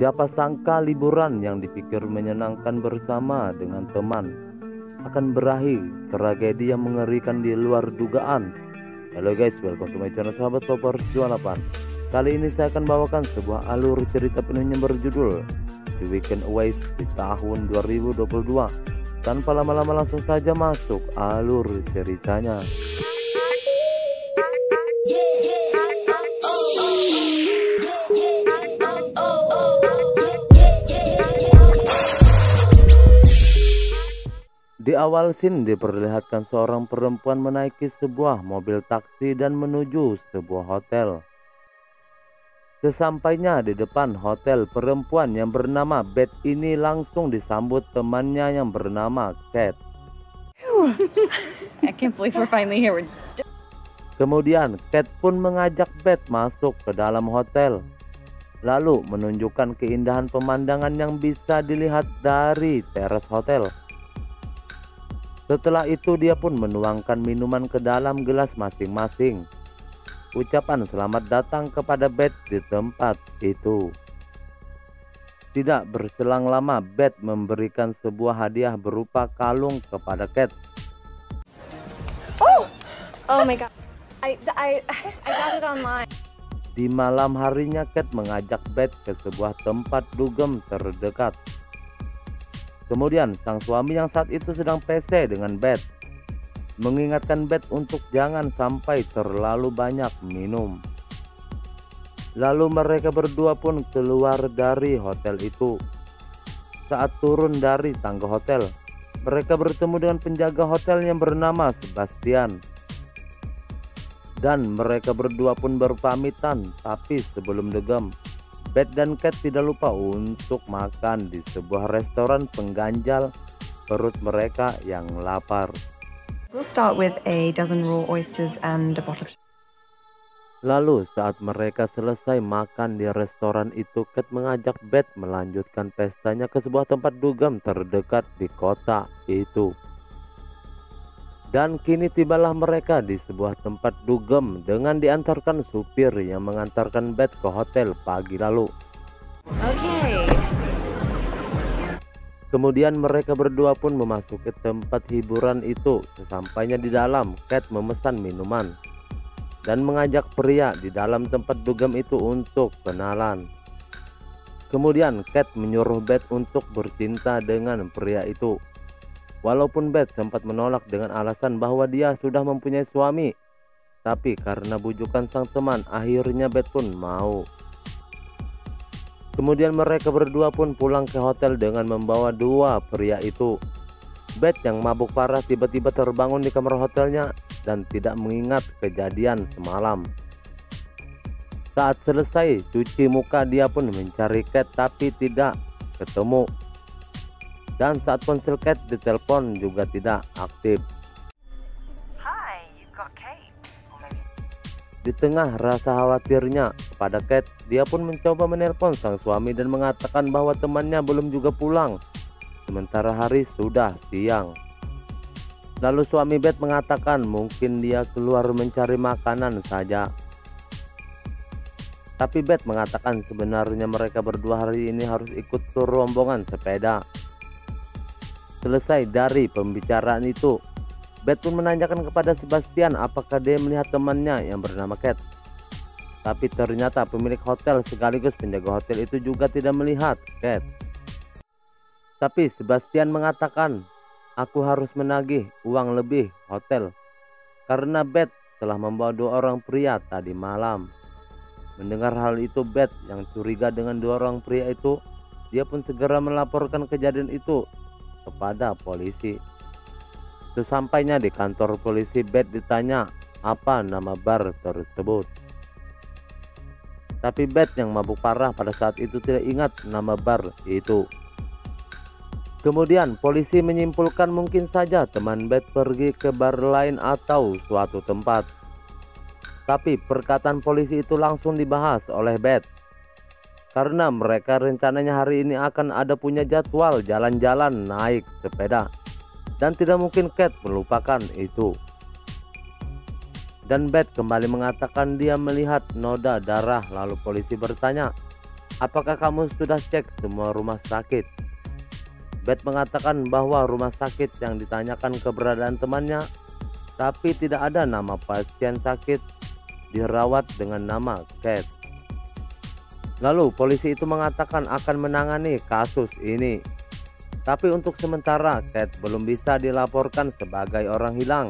Siapa sangka liburan yang dipikir menyenangkan bersama dengan teman akan berakhir tragedi yang mengerikan di luar dugaan. Halo guys, welcome to my channel sahabat Popers 28. Kali ini saya akan bawakan sebuah alur cerita penuhnya berjudul The Weekend Away di tahun 2022. Tanpa lama-lama langsung saja masuk alur ceritanya. Di awal scene diperlihatkan seorang perempuan menaiki sebuah mobil taksi dan menuju sebuah hotel. Sesampainya di depan hotel, perempuan yang bernama Beth ini langsung disambut temannya yang bernama Cat. I can't believe we're finally here. Kemudian Cat pun mengajak Beth masuk ke dalam hotel, lalu menunjukkan keindahan pemandangan yang bisa dilihat dari teras hotel. Setelah itu dia pun menuangkan minuman ke dalam gelas masing-masing. Ucapan selamat datang kepada Beth di tempat itu. Tidak berselang lama, Beth memberikan sebuah hadiah berupa kalung kepada Cat. Oh my god. I got it online. Di malam harinya, Cat mengajak Beth ke sebuah tempat dugem terdekat. Kemudian sang suami yang saat itu sedang PC dengan Beth mengingatkan Beth untuk jangan sampai terlalu banyak minum. Lalu mereka berdua pun keluar dari hotel itu. Saat turun dari tangga hotel, mereka bertemu dengan penjaga hotel yang bernama Sebastian. Dan mereka berdua pun berpamitan, tapi sebelum degem, Beth dan Cat tidak lupa untuk makan di sebuah restoran pengganjal perut mereka yang lapar. We'll start with a dozen raw oysters and a bottle of... Lalu saat mereka selesai makan di restoran itu, Cat mengajak Beth melanjutkan pestanya ke sebuah tempat dugem terdekat di kota itu. Dan kini tibalah mereka di sebuah tempat dugem dengan diantarkan supir yang mengantarkan Beth ke hotel pagi lalu. Okay. Kemudian mereka berdua pun memasuki tempat hiburan itu. Sesampainya di dalam, Cat memesan minuman dan mengajak pria di dalam tempat dugem itu untuk kenalan. Kemudian Cat menyuruh Beth untuk bercinta dengan pria itu. Walaupun Beth sempat menolak dengan alasan bahwa dia sudah mempunyai suami, tapi karena bujukan sang teman, akhirnya Beth pun mau. Kemudian mereka berdua pun pulang ke hotel dengan membawa dua pria itu. Beth yang mabuk parah tiba-tiba terbangun di kamar hotelnya dan tidak mengingat kejadian semalam. Saat selesai cuci muka, dia pun mencari Cat tapi tidak ketemu. Dan saat ponsel Cat ditelepon juga tidak aktif. Hi, you've got Kate. Di tengah rasa khawatirnya kepada Cat, dia pun mencoba menelpon sang suami dan mengatakan bahwa temannya belum juga pulang, sementara hari sudah siang. Lalu suami Beth mengatakan mungkin dia keluar mencari makanan saja. Tapi Beth mengatakan sebenarnya mereka berdua hari ini harus ikut tur rombongan sepeda. Selesai dari pembicaraan itu, Beth pun menanyakan kepada Sebastian apakah dia melihat temannya yang bernama Cat. Tapi ternyata pemilik hotel sekaligus penjaga hotel itu juga tidak melihat Cat. Tapi Sebastian mengatakan, aku harus menagih uang lebih hotel karena Beth telah membawa dua orang pria tadi malam. Mendengar hal itu, Beth yang curiga dengan dua orang pria itu, dia pun segera melaporkan kejadian itu kepada polisi. Sesampainya di kantor polisi, Beth ditanya apa nama bar tersebut. Tapi Beth yang mabuk parah pada saat itu tidak ingat nama bar itu. Kemudian polisi menyimpulkan mungkin saja teman Beth pergi ke bar lain atau suatu tempat. Tapi perkataan polisi itu langsung dibahas oleh Beth, karena mereka rencananya hari ini akan ada punya jadwal jalan-jalan naik sepeda. Dan tidak mungkin Cat melupakan itu. Dan Beth kembali mengatakan dia melihat noda darah. Lalu polisi bertanya, apakah kamu sudah cek semua rumah sakit? Beth mengatakan bahwa rumah sakit yang ditanyakan keberadaan temannya, tapi tidak ada nama pasien sakit dirawat dengan nama Kate. Lalu polisi itu mengatakan akan menangani kasus ini. Tapi untuk sementara Kate belum bisa dilaporkan sebagai orang hilang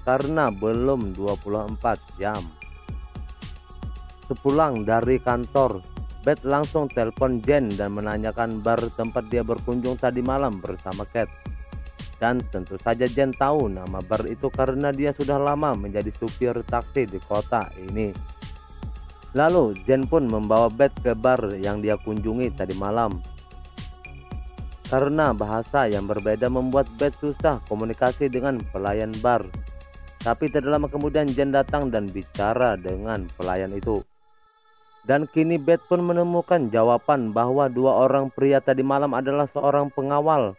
karena belum 24 jam. Sepulang dari kantor, Beth langsung telepon Jen dan menanyakan bar tempat dia berkunjung tadi malam bersama Kate. Dan tentu saja Jen tahu nama bar itu karena dia sudah lama menjadi supir taksi di kota ini. Lalu Jen pun membawa Beth ke bar yang dia kunjungi tadi malam. Karena bahasa yang berbeda membuat Beth susah komunikasi dengan pelayan bar. Tapi tidak lama kemudian Jen datang dan bicara dengan pelayan itu. Dan kini Beth pun menemukan jawaban bahwa dua orang pria tadi malam adalah seorang pengawal.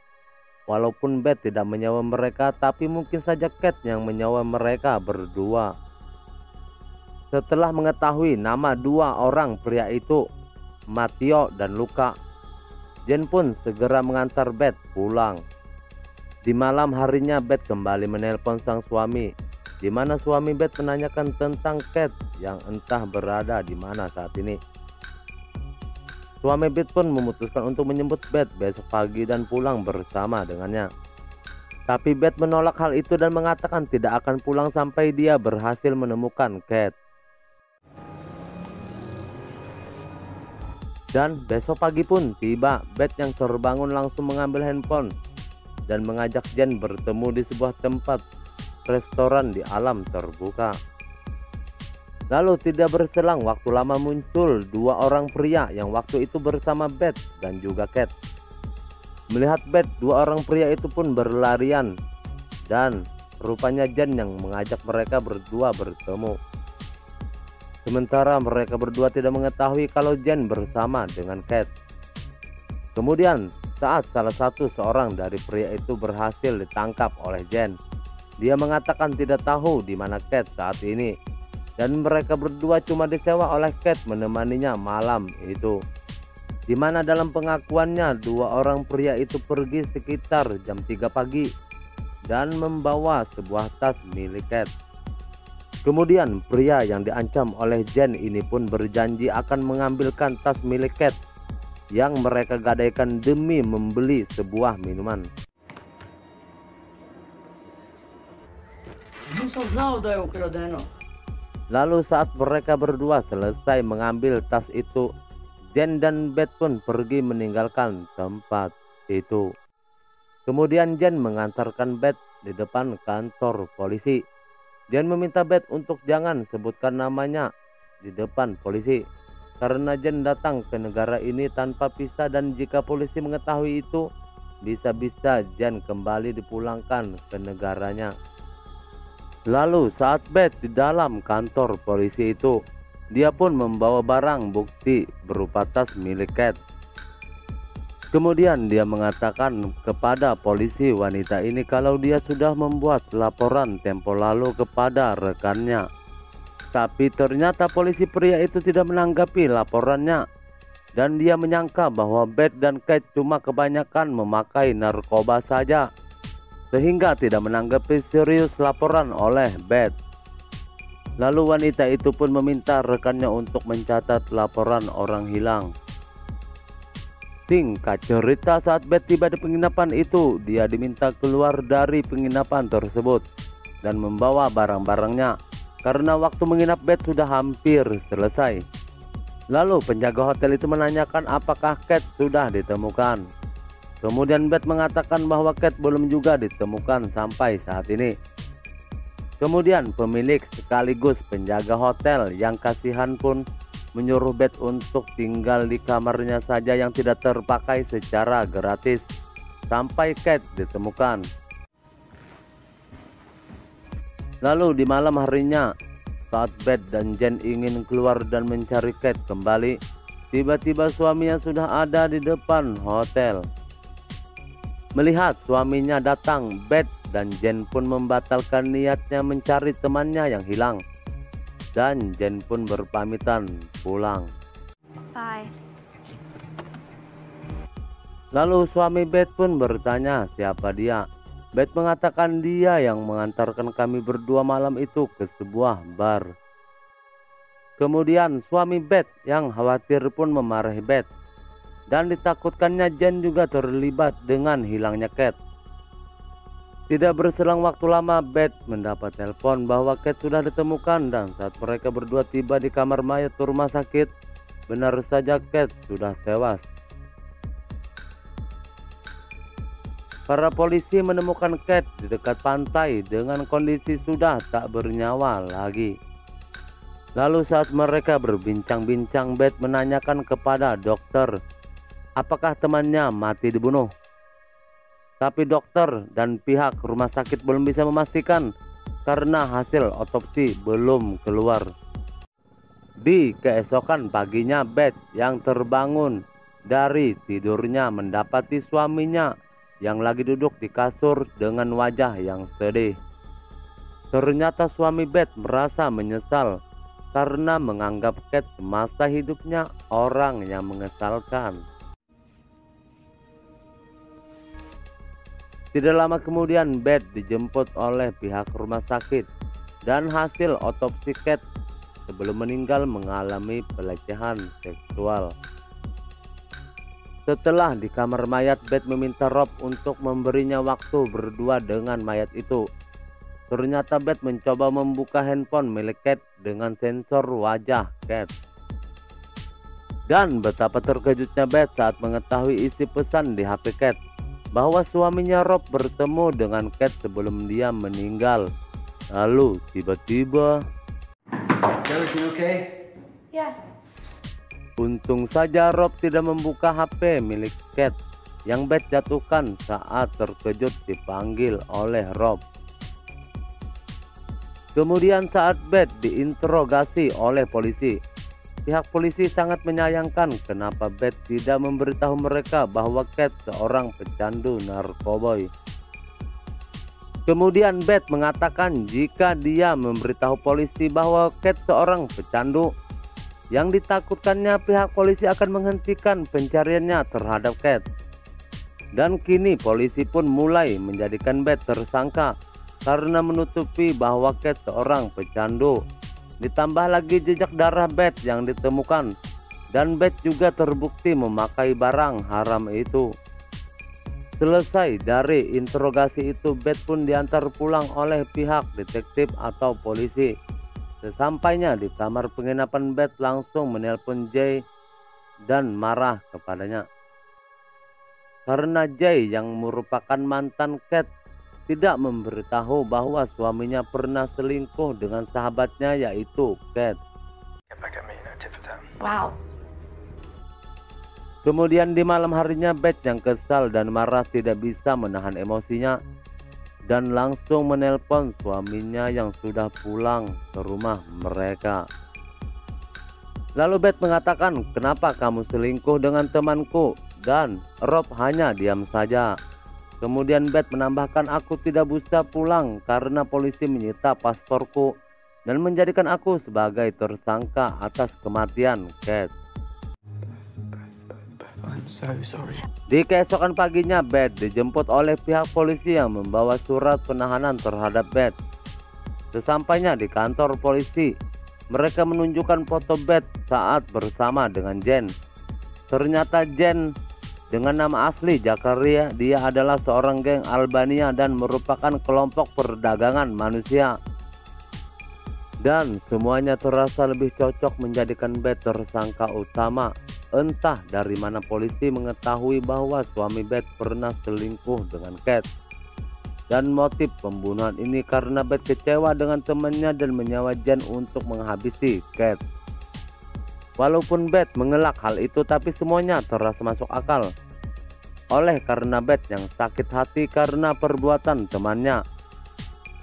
Walaupun Beth tidak menyewa mereka, tapi mungkin saja Kate yang menyewa mereka berdua. Setelah mengetahui nama dua orang pria itu, Matteo dan Luca, Jen pun segera mengantar Beth pulang. Di malam harinya Beth kembali menelpon sang suami, di mana suami Beth menanyakan tentang Kate yang entah berada di mana saat ini. Suami Beth pun memutuskan untuk menjemput Beth besok pagi dan pulang bersama dengannya. Tapi Beth menolak hal itu dan mengatakan tidak akan pulang sampai dia berhasil menemukan Kate. Dan besok pagi pun tiba, Beth yang terbangun langsung mengambil handphone dan mengajak Jen bertemu di sebuah tempat restoran di alam terbuka. Lalu tidak berselang waktu lama muncul dua orang pria yang waktu itu bersama Beth dan juga Kate. Melihat Beth, dua orang pria itu pun berlarian dan rupanya Jen yang mengajak mereka berdua bertemu. Sementara mereka berdua tidak mengetahui kalau Jen bersama dengan Kate. Kemudian saat salah satu seorang dari pria itu berhasil ditangkap oleh Jen, dia mengatakan tidak tahu di mana Kate saat ini. Dan mereka berdua cuma disewa oleh Kate menemaninya malam itu. Di mana dalam pengakuannya dua orang pria itu pergi sekitar jam 3 pagi dan membawa sebuah tas milik Kate. Kemudian pria yang diancam oleh Jen ini pun berjanji akan mengambilkan tas milik Kate yang mereka gadaikan demi membeli sebuah minuman. Lalu saat mereka berdua selesai mengambil tas itu, Jen dan Beth pun pergi meninggalkan tempat itu. Kemudian Jen mengantarkan Beth di depan kantor polisi. Jen meminta Beth untuk jangan sebutkan namanya di depan polisi, karena Jen datang ke negara ini tanpa visa dan jika polisi mengetahui itu, bisa-bisa Jen kembali dipulangkan ke negaranya. Lalu saat Beth di dalam kantor polisi itu, dia pun membawa barang bukti berupa tas milik Kate. Kemudian dia mengatakan kepada polisi wanita ini kalau dia sudah membuat laporan tempo lalu kepada rekannya. Tapi ternyata polisi pria itu tidak menanggapi laporannya dan dia menyangka bahwa Beth dan Kate cuma kebanyakan memakai narkoba saja, sehingga tidak menanggapi serius laporan oleh Beth. Lalu wanita itu pun meminta rekannya untuk mencatat laporan orang hilang. Singkat cerita, saat Beth tiba di penginapan itu, dia diminta keluar dari penginapan tersebut dan membawa barang-barangnya karena waktu menginap Beth sudah hampir selesai. Lalu penjaga hotel itu menanyakan apakah Kate sudah ditemukan. Kemudian Beth mengatakan bahwa Kate belum juga ditemukan sampai saat ini. Kemudian pemilik sekaligus penjaga hotel yang kasihan pun menyuruh Beth untuk tinggal di kamarnya saja yang tidak terpakai secara gratis sampai Kate ditemukan. Lalu di malam harinya, saat Beth dan Jen ingin keluar dan mencari Kate kembali, tiba-tiba suaminya sudah ada di depan hotel. Melihat suaminya datang, Beth dan Jen pun membatalkan niatnya mencari temannya yang hilang. Dan Jen pun berpamitan pulang. Bye. Lalu suami Beth pun bertanya siapa dia. Beth mengatakan dia yang mengantarkan kami berdua malam itu ke sebuah bar. Kemudian suami Beth yang khawatir pun memarahi Beth. Dan ditakutkannya Jen juga terlibat dengan hilangnya Kate. Tidak berselang waktu lama, Beth mendapat telepon bahwa Kate sudah ditemukan, dan saat mereka berdua tiba di kamar mayat rumah sakit, benar saja Kate sudah tewas. Para polisi menemukan Kate di dekat pantai dengan kondisi sudah tak bernyawa lagi. Lalu saat mereka berbincang-bincang, Beth menanyakan kepada dokter apakah temannya mati dibunuh. Tapi dokter dan pihak rumah sakit belum bisa memastikan karena hasil otopsi belum keluar. Di keesokan paginya, Beth yang terbangun dari tidurnya mendapati suaminya yang lagi duduk di kasur dengan wajah yang sedih. Ternyata suami Beth merasa menyesal karena menganggap Kate semasa hidupnya orang yang mengesalkan. Tidak lama kemudian, Beth dijemput oleh pihak rumah sakit dan hasil otopsi Kate sebelum meninggal mengalami pelecehan seksual. Setelah di kamar mayat, Beth meminta Rob untuk memberinya waktu berdua dengan mayat itu. Ternyata Beth mencoba membuka handphone milik Kate dengan sensor wajah Kate. Dan betapa terkejutnya Beth saat mengetahui isi pesan di HP Kate bahwa suaminya Rob bertemu dengan Kate sebelum dia meninggal. Lalu tiba-tiba, Is everything okay? Yeah. untung saja Rob tidak membuka HP milik Kate yang Beth jatuhkan saat terkejut dipanggil oleh Rob. Kemudian saat Beth diinterogasi oleh polisi, pihak polisi sangat menyayangkan kenapa Beth tidak memberitahu mereka bahwa Kate seorang pecandu narkoboy. Kemudian Beth mengatakan jika dia memberitahu polisi bahwa Kate seorang pecandu, yang ditakutkannya pihak polisi akan menghentikan pencariannya terhadap Kate. Dan kini polisi pun mulai menjadikan Beth tersangka karena menutupi bahwa Kate seorang pecandu. Ditambah lagi jejak darah Beth yang ditemukan, dan Beth juga terbukti memakai barang haram itu. Selesai dari interogasi itu, Beth pun diantar pulang oleh pihak detektif atau polisi. Sesampainya di kamar penginapan, Beth langsung menelpon Jay dan marah kepadanya. Karena Jay yang merupakan mantan Kate tidak memberitahu bahwa suaminya pernah selingkuh dengan sahabatnya yaitu Kate. Wow. Kemudian di malam harinya, Beth yang kesal dan marah tidak bisa menahan emosinya dan langsung menelpon suaminya yang sudah pulang ke rumah mereka. Lalu Beth mengatakan, "Kenapa kamu selingkuh dengan temanku?" Dan Rob hanya diam saja. Kemudian Beth menambahkan, "Aku tidak bisa pulang karena polisi menyita pasporku dan menjadikan aku sebagai tersangka atas kematian Kate." I'm so sorry. Di keesokan paginya, Beth dijemput oleh pihak polisi yang membawa surat penahanan terhadap Beth. Sesampainya di kantor polisi, mereka menunjukkan foto Beth saat bersama dengan Jen. Ternyata Jen dengan nama asli Zakaria, dia adalah seorang geng Albania dan merupakan kelompok perdagangan manusia. Dan semuanya terasa lebih cocok menjadikan Beth tersangka utama. Entah dari mana polisi mengetahui bahwa suami Beth pernah selingkuh dengan Kate. Dan motif pembunuhan ini karena Beth kecewa dengan temannya dan menyewa Jen untuk menghabisi Kate. Walaupun Beth mengelak hal itu, tapi semuanya terasa masuk akal. Oleh karena Beth yang sakit hati karena perbuatan temannya.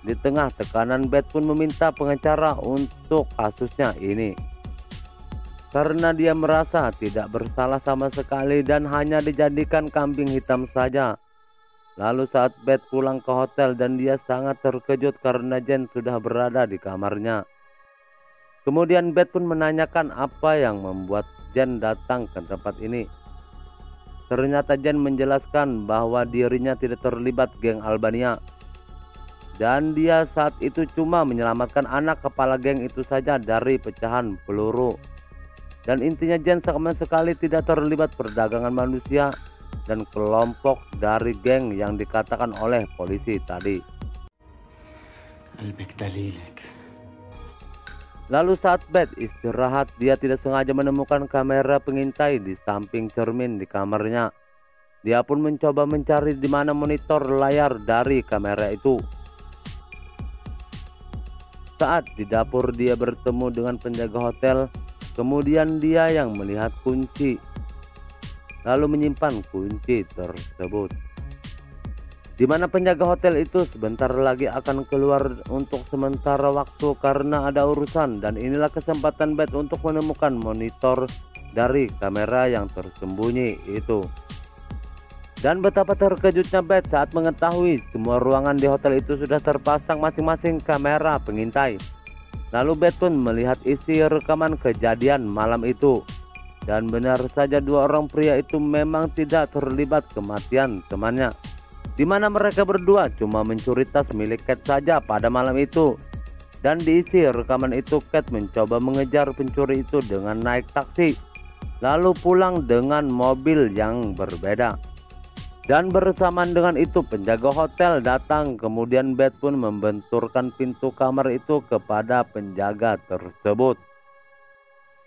Di tengah tekanan, Beth pun meminta pengacara untuk kasusnya ini. Karena dia merasa tidak bersalah sama sekali dan hanya dijadikan kambing hitam saja. Lalu saat Beth pulang ke hotel dan dia sangat terkejut karena Jen sudah berada di kamarnya. Kemudian Beth pun menanyakan apa yang membuat Jen datang ke tempat ini. ternyata Jen menjelaskan bahwa dirinya tidak terlibat geng Albania. Dan dia saat itu cuma menyelamatkan anak kepala geng itu saja dari pecahan peluru. Dan intinya Jen sama sekali tidak terlibat perdagangan manusia dan kelompok dari geng yang dikatakan oleh polisi tadi. Lalu saat Beth istirahat, dia tidak sengaja menemukan kamera pengintai di samping cermin di kamarnya. Dia pun mencoba mencari di mana monitor layar dari kamera itu. Saat di dapur dia bertemu dengan penjaga hotel, kemudian dia yang melihat kunci, lalu menyimpan kunci tersebut. Di mana penjaga hotel itu sebentar lagi akan keluar untuk sementara waktu karena ada urusan, dan inilah kesempatan Beth untuk menemukan monitor dari kamera yang tersembunyi itu. Dan betapa terkejutnya Beth saat mengetahui semua ruangan di hotel itu sudah terpasang masing-masing kamera pengintai. Lalu Beth pun melihat isi rekaman kejadian malam itu. Dan benar saja dua orang pria itu memang tidak terlibat kematian temannya, di mana mereka berdua cuma mencuri tas milik Cat saja pada malam itu. Dan diisi rekaman itu, Cat mencoba mengejar pencuri itu dengan naik taksi, lalu pulang dengan mobil yang berbeda. Dan bersamaan dengan itu penjaga hotel datang, kemudian Beth pun membenturkan pintu kamar itu kepada penjaga tersebut.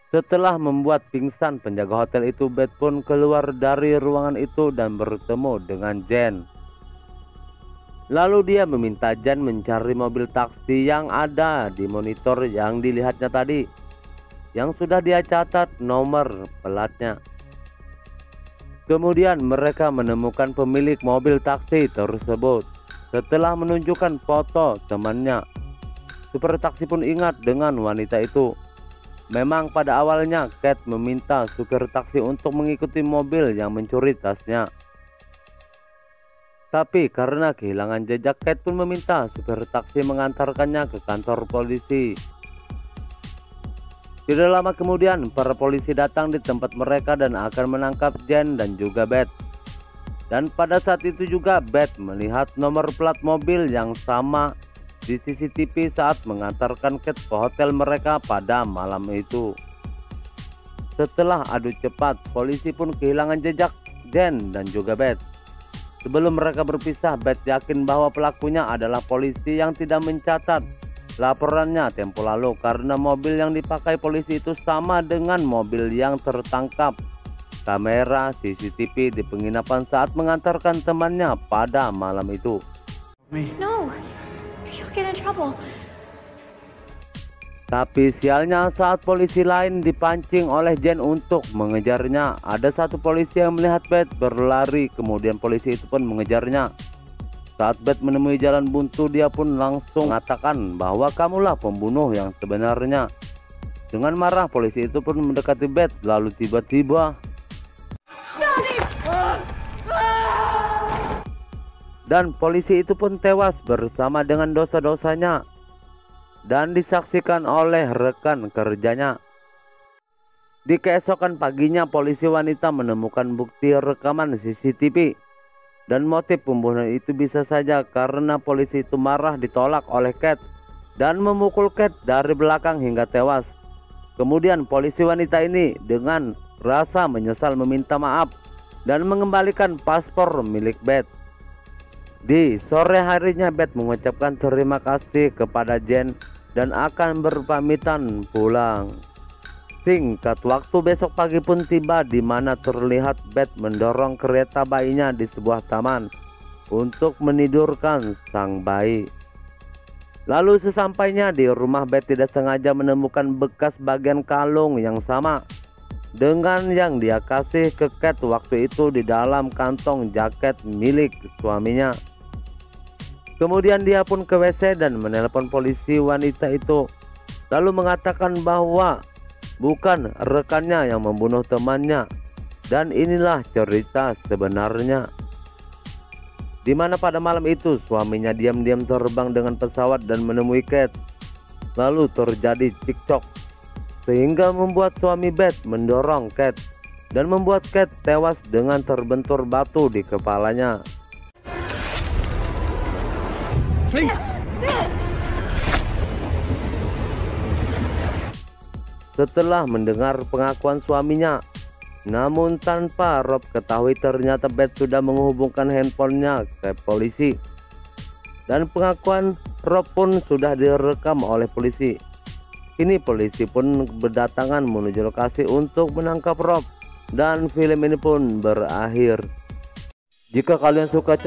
Setelah membuat pingsan penjaga hotel itu, Beth pun keluar dari ruangan itu dan bertemu dengan Jen. Lalu dia meminta Jen mencari mobil taksi yang ada di monitor yang dilihatnya tadi, yang sudah dia catat nomor platnya. Kemudian mereka menemukan pemilik mobil taksi tersebut. Setelah menunjukkan foto temannya, supir taksi pun ingat dengan wanita itu. Memang pada awalnya Cat meminta supir taksi untuk mengikuti mobil yang mencuri tasnya. Tapi karena kehilangan jejak, Cat pun meminta supir taksi mengantarkannya ke kantor polisi. Tidak lama kemudian, para polisi datang di tempat mereka dan akan menangkap Jen dan juga Beth. Dan pada saat itu juga Beth melihat nomor plat mobil yang sama di CCTV saat mengantarkan Cat ke hotel mereka pada malam itu. Setelah adu cepat, polisi pun kehilangan jejak Jen dan juga Beth. Sebelum mereka berpisah, Beth yakin bahwa pelakunya adalah polisi yang tidak mencatat laporannya tempo lalu, karena mobil yang dipakai polisi itu sama dengan mobil yang tertangkap kamera CCTV di penginapan saat mengantarkan temannya pada malam itu. No, you'll get in trouble. Tapi sialnya saat polisi lain dipancing oleh Jen untuk mengejarnya, ada satu polisi yang melihat Beth berlari, kemudian polisi itu pun mengejarnya. Saat Beth menemui jalan buntu, dia pun langsung mengatakan bahwa kamulah pembunuh yang sebenarnya. Dengan marah, polisi itu pun mendekati Beth, lalu tiba-tiba dan polisi itu pun tewas bersama dengan dosa-dosanya dan disaksikan oleh rekan kerjanya. Di keesokan paginya, polisi wanita menemukan bukti rekaman CCTV. Dan motif pembunuhan itu bisa saja karena polisi itu marah ditolak oleh Cat dan memukul Cat dari belakang hingga tewas. Kemudian polisi wanita ini dengan rasa menyesal meminta maaf dan mengembalikan paspor milik Beth. Di sore harinya Beth mengucapkan terima kasih kepada Jen dan akan berpamitan pulang. Singkat waktu, besok pagi pun tiba di mana terlihat Beth mendorong kereta bayinya di sebuah taman untuk menidurkan sang bayi. Lalu sesampainya di rumah, Beth tidak sengaja menemukan bekas bagian kalung yang sama dengan yang dia kasih ke Cat waktu itu di dalam kantong jaket milik suaminya. Kemudian dia pun ke WC dan menelpon polisi wanita itu, lalu mengatakan bahwa bukan rekannya yang membunuh temannya. Dan inilah cerita sebenarnya, di mana pada malam itu suaminya diam-diam terbang dengan pesawat dan menemui Cat. Lalu terjadi cekcok sehingga membuat suami Beth mendorong Cat dan membuat Kate tewas dengan terbentur batu di kepalanya. Please. Setelah mendengar pengakuan suaminya, namun tanpa Rob ketahui, ternyata Beth sudah menghubungkan handphonenya ke polisi. Dan pengakuan Rob pun sudah direkam oleh polisi. Kini polisi pun berdatangan menuju lokasi untuk menangkap Rob. Dan film ini pun berakhir. Jika kalian suka